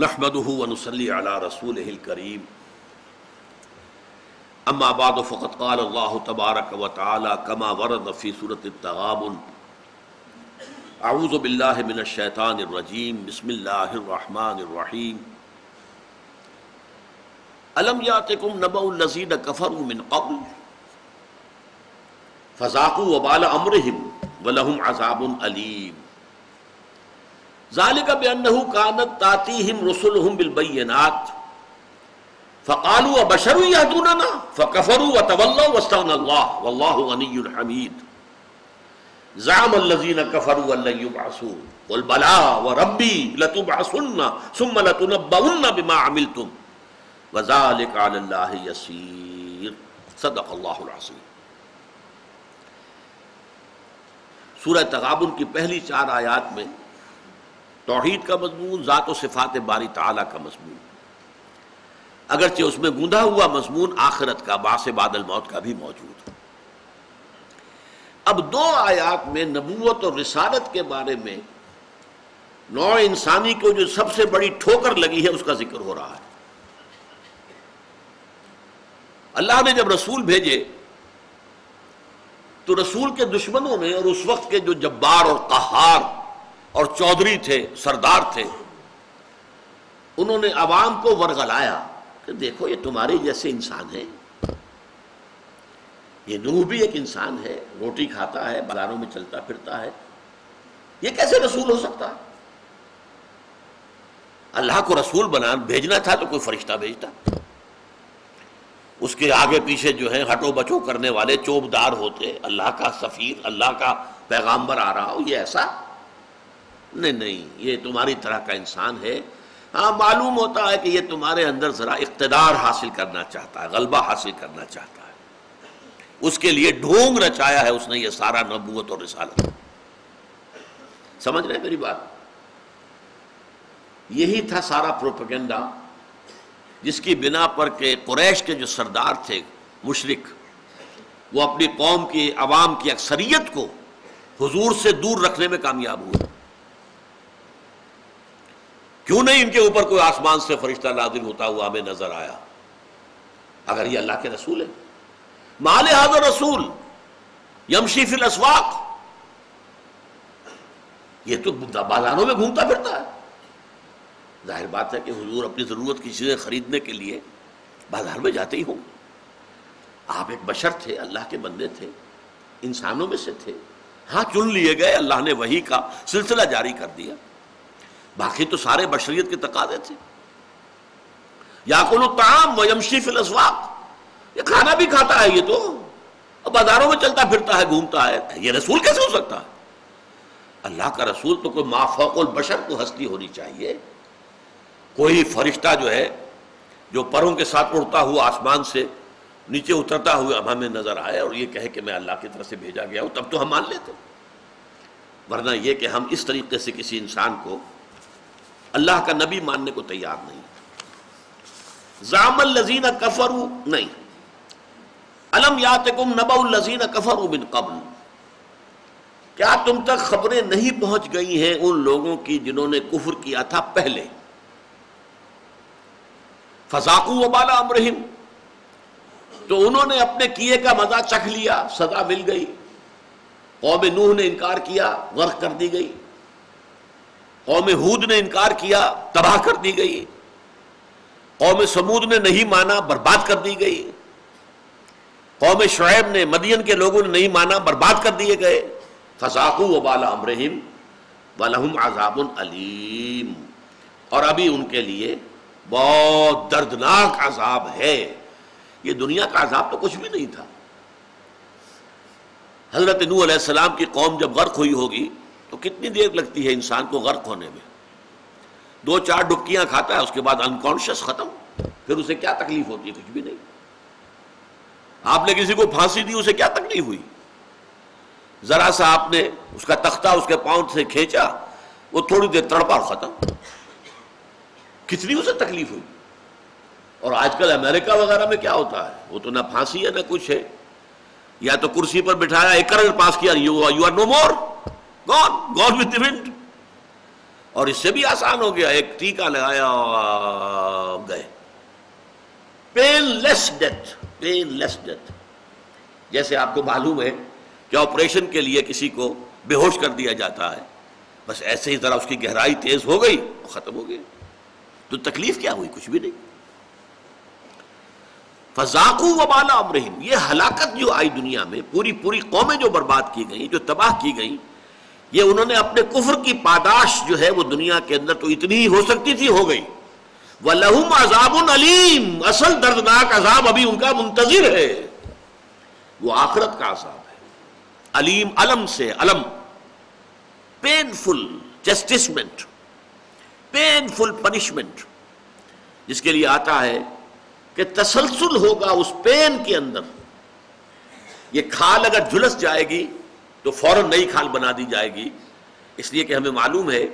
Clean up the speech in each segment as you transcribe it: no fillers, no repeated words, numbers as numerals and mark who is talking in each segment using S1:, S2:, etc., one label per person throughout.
S1: نحمده ونصلي على رسوله الكريم اما بعد فقد قال الله تبارك وتعالى كما ورد في سورة التغابن اعوذ بالله من الشيطان الرجيم بسم الله الرحمن الرحيم الم يأتكم نبأ الذين كفروا من قبل فذاقوا وبال امرهم ولهم عذاب اليم ذلك بأنه كانت تأتيهم رسلهم بالبينات فقالوا وبشر يهدوننا فكفروا وتولوا واستغنى الله والله غني حميد زعم الذين كفروا أن لن يبعثوا قل بلى وربي لتبعثن ثم لتنبؤن بما عملتم وذلك على الله يسير صدق اللہ العظیم۔ سورہ تغابن کی پہلی 4 آیات میں توحید کا مضمون، ذات و صفات باری تعالیٰ کا مضمون، اگرچہ اس میں گوندا ہوا مضمون آخرت کا، بعث بعد الموت کا بھی موجود ہے۔ اب 2 آیات میں نبوت اور رسالت کے بارے میں نوع انسانی کو جو سب سے بڑی ٹھوکر لگی ہے اس کا ذکر ہو رہا ہے۔ اللہ نے جب رسول بھیجے تو رسول کے دشمنوں نے اور اس وقت کے جو جبار اور قہار اور چودھری تھے، سردار تھے، انہوں نے عوام کو ورغلایا کہ دیکھو یہ تمہارے جیسے انسان ہیں، یہ نوح بھی ایک انسان ہے، روٹی کھاتا ہے، بازاروں میں چلتا پھرتا ہے، یہ کیسے رسول ہو سکتا ہے؟ اللہ کو رسول بھیجنا تھا تو کوئی فرشتہ بھیجتا، اس کے آگے پیچھے جو ہے ہٹو بچو کرنے والے چوبدار ہوتے، اللہ کا سفیر، اللہ کا پیغامبر آ رہا ہو، یہ ایسا نہیں، یہ تمہاری طرح کا انسان ہے۔ ہاں معلوم ہوتا ہے کہ یہ تمہارے اندر ذرا اقتدار حاصل کرنا چاہتا ہے، غلبہ حاصل کرنا چاہتا ہے، اس کے لیے ڈھونگ رچایا ہے اس نے یہ سارا نبوت اور رسالت۔ سمجھ رہے ہیں میری بات؟ یہی تھا سارا پروپیگنڈا جس کی بنا پر کہ قریش کے جو سردار تھے مشرک، وہ اپنی قوم کی عوام کی اکثریت کو حضور سے دور رکھنے میں کامیاب ہوئے۔ کیوں نہیں ان کے اوپر کوئی آسمان سے فرشتہ نازل ہوتا ہوا ہمیں نظر آیا اگر یہ اللہ کے رسول ہے؟ ما لہذا رسول یمشی فی الاسواق، یہ تو بازاروں میں گھومتا پھرتا ہے۔ ظاہر بات ہے کہ حضور اپنی ضرورت کی چیزیں خریدنے کے لیے بازار میں جاتے ہی ہوں۔ آپ ایک بشر تھے، اللہ کے بندے تھے، انسانوں میں سے تھے، ہاں چن لیے گئے، اللہ نے وحی کا سلسلہ جاری کر دیا، باقی تو سارے بشریت کے تقاضے تھے۔ یاکل الطعام ویمشی فی الاسواق، یہ کھانا بھی کھاتا ہے، یہ تو بازاروں میں چلتا پھرتا ہے، گھومتا ہے، یہ رسول کیسے ہو سکتا ہے؟ اللہ کا رسول تو کوئی ما فوق البشر کو ہستی ہونی چاہیے، کوئی فرشتہ جو ہے جو پروں کے ساتھ اڑتا ہوا آسمان سے نیچے اترتا ہوا اب ہمیں نظر آئے اور یہ کہے کہ میں اللہ کی طرف سے بھیجا گیا ہوں، تب تو ہم مان لیتے، ورنہ یہ کہ ہم اس طریقے سے کسی انسان کو اللہ کا نبی ماننے کو تیار نہیں۔ زعم الذین کفروا، نہیں، الم یاتکم نبأ الذین کفروا من قبل، کیا تم تک خبریں نہیں پہنچ گئی ہیں ان لوگوں کی جنہوں نے کفر کیا تھا پہلے؟ فذاقوا وبال امرہم، تو انہوں نے اپنے کیے کا مزہ چکھ لیا، سزا مل گئی۔ قوم نوح نے انکار کیا، غرق کر دی گئی۔ قوم ہود نے انکار کیا، تباہ کر دی گئی۔ قوم سمود نے نہیں مانا، برباد کر دی گئی۔ قوم شعیب نے، مدین کے لوگوں نے نہیں مانا، برباد کر دیے گئے۔ فذاقوا وبال امرہم ولہم عذاب علیم، اور ابھی ان کے لیے بہت دردناک عذاب ہے۔ یہ دنیا کا عذاب تو کچھ بھی نہیں تھا۔ حضرت نوح علیہ السلام کی قوم جب غرق ہوئی ہوگی تو کتنی دیر لگتی ہے انسان کو غرق ہونے میں؟ 2-4 ڈبکیاں کھاتا ہے، اس کے بعد انکانشس ختم، پھر اسے کیا تکلیف ہوتی ہے؟ کچھ بھی نہیں۔ آپ نے کسی کو پھانسی دی، اسے کیا تکلیف ہوئی؟ ذرا سا آپ نے اس کا تختہ اس کے پاؤں سے کھینچا، وہ تھوڑی دیر تڑپا اور ختم، کتنی اسے تکلیف ہوئی۔ اور آج کل امریکہ وغیرہ میں کیا ہوتا ہے؟ وہ تو نہ پھانسی ہے نہ کچھ ہے، یا تو کرسی پر بٹھایا، 1 کروڑ پاس کیا، you are no more, gone with the wind. اور اس سے بھی آسان ہو گیا، ایک ٹیکا لگایا گئے. پین لیس ڈیتھ، پین لیس ڈیتھ. جیسے آپ کو معلوم ہے کہ آپریشن کے لیے کسی کو بے ہوش کر دیا جاتا ہے، بس ایسے ہی ذرا اس کی گہرائی تیز ہو گئی ختم ہو گئی. تو تکلیف کیا ہوئی؟ کچھ بھی نہیں. فذاقوا وبال امرہم. یہ ہلاکت جو آئی دنیا میں، پوری قومیں جو برباد کی گئیں، جو تباہ کی گئیں، یہ انہوں نے اپنے کفر کی پاداش جو ہے وہ دنیا کے اندر تو اتنی ہی ہو سکتی تھی، ہو گئی. وَلَهُمْ عَذَابٌ عَلِيمٌ. اصل دردناک عذاب ابھی ان کا منتظر ہے، وہ آخرت کا عذاب ہے. علیم، علم سے علم، پینفل جسٹسمنٹ، پینفل پنشمنٹ، جس کے لیے آتا ہے کہ تسلسل ہوگا اس پین کے اندر. یہ کھال اگر جھلس جائے گی تو فوراً نئی کھال بنا دی جائے گی، اس لیے کہ ہمیں معلوم ہے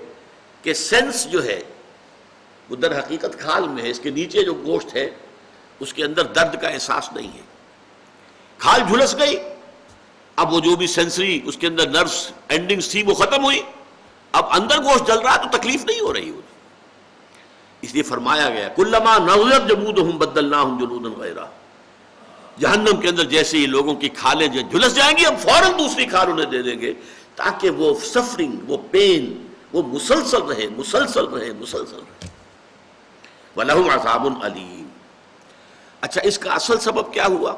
S1: کہ سینس جو ہے وہ در حقیقت کھال میں ہے. اس کے نیچے جو گوشت ہے اس کے اندر درد کا احساس نہیں ہے. کھال جھلس گئی، اب وہ جو بھی سینسری اس کے اندر نرس اینڈنگز تھی وہ ختم ہوئی، اب اندر گوشت جل رہا تو تکلیف نہیں ہو رہی ہوتی. اس لیے فرمایا گیا کلما نضجت جلودہم بدلناہم جلودا غیرہا. جہنم کے اندر جیسے ہی لوگوں کی کھالیں جو جھلس جائیں گی، اب فوراً دوسری کھال انہیں دے دیں گے تاکہ وہ سفرنگ، وہ پین، وہ مسلسل رہے، مسلسل رہے، مسلسل رہے. وَلَهُمْ عَذَابٌ عَلِيمٌ. اچھا، اس کا اصل سبب کیا ہوا؟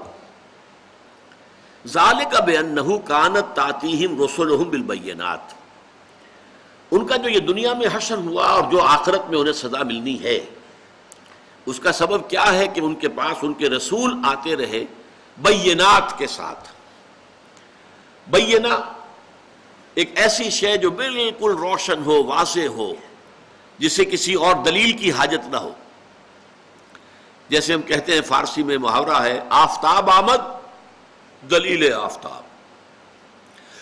S1: ذَلِكَ بِأَنَّهُ كَانَتْ تَأْتِيهِمْ رُسُلُهُمْ بِالْبَيِّنَاتِ. ان کا جو یہ دنیا میں حشر ہوا اور جو آخرت میں انہیں سزا ملنی ہے، اس کا سبب کیا ہے کہ ان کے پاس ان کے رسول آتے رہے بینات کے ساتھ. بینہ ایک ایسی شے جو بالکل روشن ہو، واضح ہو، جسے کسی اور دلیل کی حاجت نہ ہو. جیسے ہم کہتے ہیں فارسی میں محاورہ ہے، آفتاب آمد دلیل آفتاب.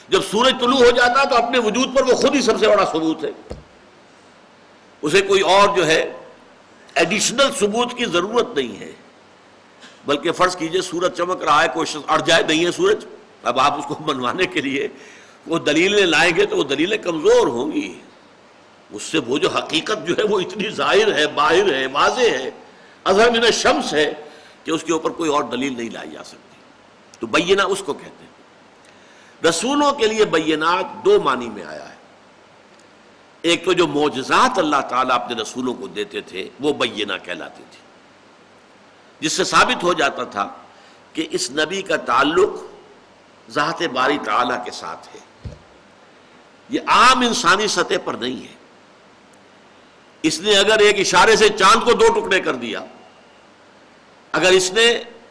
S1: جب سورج طلوع ہو جاتا تو اپنے وجود پر وہ خود ہی سب سے بڑا ثبوت ہے، اسے کوئی اور جو ہے ایڈیشنل ثبوت کی ضرورت نہیں ہے. بلکہ فرض کیجئے سورج چمک رہا ہے، کوئی اڑ جائے نہیں ہے سورج، اب آپ اس کو منوانے کے لیے وہ دلیلیں لائیں گے تو وہ دلیلیں کمزور ہوں گی. اس سے وہ جو حقیقت جو ہے وہ اتنی ظاہر ہے، باہر ہے، واضح ہے، اظہر من الشمس ہے کہ اس کے اوپر کوئی اور دلیل نہیں لائی جا سکتی. تو بینہ اس کو کہتے ہیں. رسولوں کے لیے بینات دو معنی میں آیا ہے. ایک تو جو معجزات اللہ تعالیٰ اپنے رسولوں کو دیتے تھے وہ بینہ کہلاتے تھے، جس سے ثابت ہو جاتا تھا کہ اس نبی کا تعلق ذات باری تعالیٰ کے ساتھ ہے، یہ عام انسانی سطح پر نہیں ہے. اس نے اگر ایک اشارے سے چاند کو دو ٹکڑے کر دیا، اگر اس نے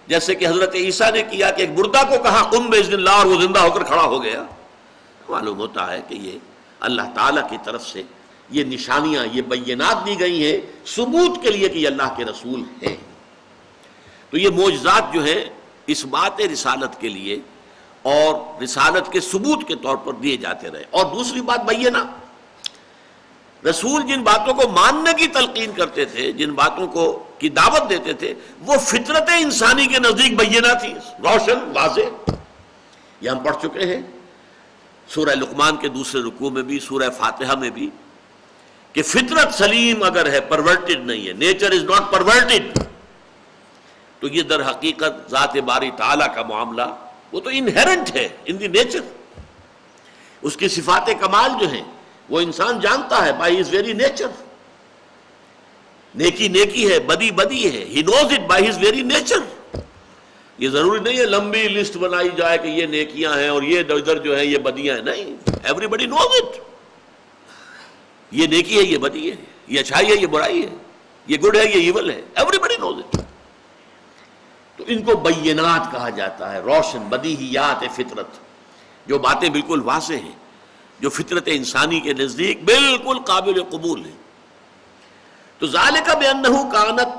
S1: جیسے کہ حضرت عیسیٰ نے کیا کہ ایک مردہ کو کہا قم باذن اللہ اور وہ زندہ ہو کر کھڑا ہو گیا، معلوم ہوتا ہے کہ یہ اللہ تعالیٰ کی طرف سے یہ نشانیاں، یہ بینات دی گئی ہیں ثبوت کے لیے کہ یہ اللہ کے رسول ہیں. تو یہ معجزات جو ہیں اس بات رسالت کے لیے اور رسالت کے ثبوت کے طور پر دیے جاتے رہے. اور دوسری بات بینہ، رسول جن باتوں کو ماننے کی تلقین کرتے تھے، جن باتوں کو کی دعوت دیتے تھے، وہ فطرت انسانی کے نزدیک بینہ تھی، روشن، واضح. یہ ہم پڑھ چکے ہیں سورہ لقمان کے دوسرے رکوع میں بھی، سورہ فاتحہ میں بھی، کہ فطرت سلیم اگر ہے، پرورٹڈ نہیں ہے، نیچر از ناٹ پرورٹڈ. تو یہ در حقیقت ذات باری تعالیٰ کا معاملہ وہ تو انہیرنٹ ہے ان دی نیچر. اس کی صفات کمال جو ہیں وہ انسان جانتا ہے بائی ہز ویری نیچر. نیکی نیکی ہے، بدی بدی ہے، he knows it by his very nature. یہ ضروری نہیں ہے لمبی لسٹ بنائی جائے کہ یہ نیکیاں ہیں اور یہ ادھر جو ہے یہ بدیاں ہیں، نہیں. Everybody knows it. یہ نیکی ہے، یہ بدی ہے، یہ اچھائی ہے، یہ برائی ہے، یہ گڈ ہے، یہ ایول ہے، ایوری بڈی نوز اٹ. تو ان کو بینات کہا جاتا ہے، روشن بدیہیات فطرت، جو باتیں بالکل واضح ہیں، جو فطرت انسانی کے نزدیک بالکل قابل قبول ہیں. تو ذالک بانہ کانت